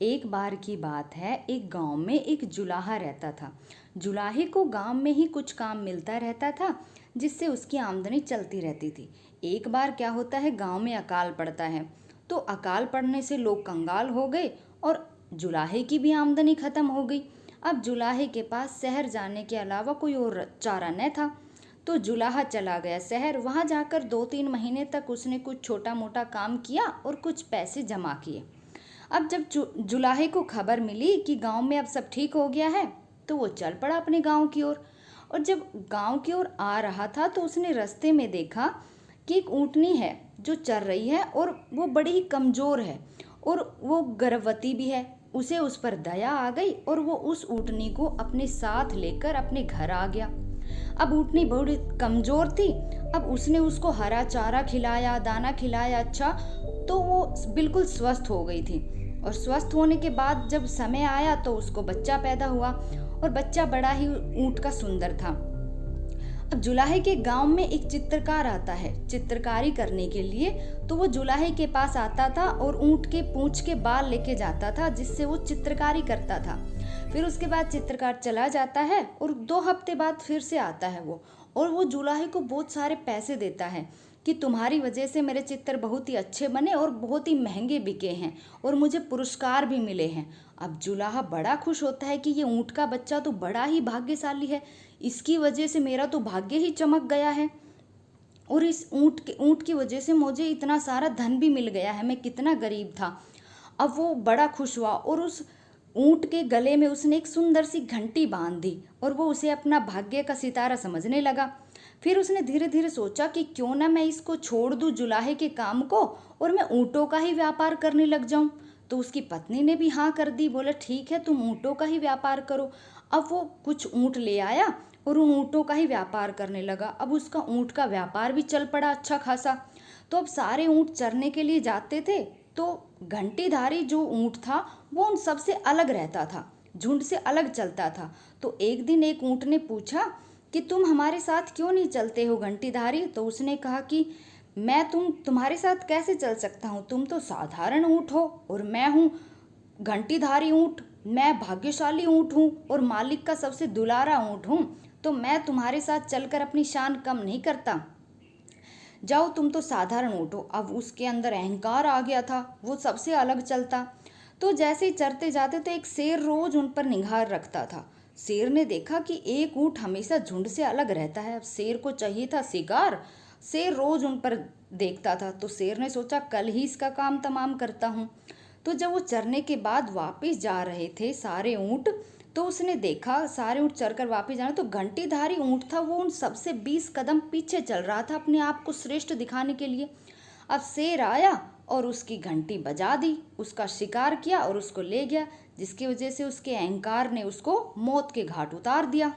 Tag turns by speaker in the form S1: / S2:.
S1: एक बार की बात है, एक गांव में एक जुलाहा रहता था। जुलाहे को गांव में ही कुछ काम मिलता रहता था, जिससे उसकी आमदनी चलती रहती थी। एक बार क्या होता है, गांव में अकाल पड़ता है। तो अकाल पड़ने से लोग कंगाल हो गए और जुलाहे की भी आमदनी खत्म हो गई। अब जुलाहे के पास शहर जाने के अलावा कोई और चारा न था। तो जुलाहा चला गया शहर। वहां जाकर 2-3 महीने तक उसने कुछ छोटा मोटा काम किया और कुछ पैसे जमा किए। अब जब जुलाहे को खबर मिली कि गांव में अब सब ठीक हो गया है, तो वो चल पड़ा अपने गांव की ओर। और जब गांव की ओर आ रहा था तो उसने रास्ते में देखा कि एक ऊँटनी है जो चर रही है, और वो बड़ी ही कमज़ोर है और वो गर्भवती भी है। उसे उस पर दया आ गई और वो उस ऊँटनी को अपने साथ लेकर अपने घर आ गया। अब ऊँटनी बड़ी कमज़ोर थी। अब उसने उसको हरा चारा खिलाया, दाना खिलाया अच्छा, तो वो बिल्कुल स्वस्थ हो गई थी। और स्वस्थ होने के बाद जब समय आया तो उसको बच्चा पैदा हुआ, और बच्चा बड़ा ही ऊँट का सुंदर था। अब जुलाहे के गांव में एक चित्रकार आता है चित्रकारी करने के लिए। तो वो जुलाहे के पास आता था और ऊँट के पूंछ के बाल लेके जाता था, जिससे वो चित्रकारी करता था। फिर उसके बाद चित्रकार चला जाता है और 2 हफ्ते बाद फिर से आता है वो, और वो जुलाहे को बहुत सारे पैसे देता है कि तुम्हारी वजह से मेरे चित्र बहुत ही अच्छे बने और बहुत ही महंगे बिके हैं और मुझे पुरस्कार भी मिले हैं। अब जुलाहा बड़ा खुश होता है कि ये ऊँट का बच्चा तो बड़ा ही भाग्यशाली है, इसकी वजह से मेरा तो भाग्य ही चमक गया है, और इस ऊँट की वजह से मुझे इतना सारा धन भी मिल गया है, मैं कितना गरीब था। अब वो बड़ा खुश हुआ और उस ऊँट के गले में उसने एक सुंदर सी घंटी बांध दी, और वो उसे अपना भाग्य का सितारा समझने लगा। फिर उसने धीरे धीरे सोचा कि क्यों ना मैं इसको छोड़ दूं जुलाहे के काम को, और मैं ऊँटों का ही व्यापार करने लग जाऊं। तो उसकी पत्नी ने भी हाँ कर दी, बोला ठीक है तुम ऊँटों का ही व्यापार करो। अब वो कुछ ऊँट ले आया और उन ऊँटों का ही व्यापार करने लगा। अब उसका ऊँट का व्यापार भी चल पड़ा अच्छा खासा। तो अब सारे ऊँट चरने के लिए जाते थे, तो घंटीधारी जो ऊँट था वो उन सबसे अलग रहता था, झुंड से अलग चलता था। तो एक दिन एक ऊँट ने पूछा कि तुम हमारे साथ क्यों नहीं चलते हो घंटीधारी। तो उसने कहा कि मैं तुम्हारे साथ कैसे चल सकता हूँ, तुम तो साधारण ऊँट हो और मैं हूँ घंटीधारी ऊँट। मैं भाग्यशाली ऊँट हूँ और मालिक का सबसे दुलारा ऊँट हूँ, तो मैं तुम्हारे साथ चलकर अपनी शान कम नहीं करता। जाओ, तुम तो साधारण ऊँट हो। अब उसके अंदर अहंकार आ गया था, वो सबसे अलग चलता। तो जैसे ही चरते जाते तो एक शेर रोज उन पर निगाह रखता था। शेर ने देखा कि एक ऊँट हमेशा झुंड से अलग रहता है। अब शेर को चाहिए था शिकार। शेर रोज उन पर देखता था, तो शेर ने सोचा कल ही इसका काम तमाम करता हूँ। तो जब वो चरने के बाद वापस जा रहे थे सारे ऊँट, तो उसने देखा सारे ऊँट चरकर वापस जाना, तो घंटीधारी ऊँट था वो उन सबसे 20 कदम पीछे चल रहा था अपने आप को श्रेष्ठ दिखाने के लिए। अब शेर आया और उसकी घंटी बजा दी, उसका शिकार किया और उसको ले गया, जिसकी वजह से उसके अहंकार ने उसको मौत के घाट उतार दिया।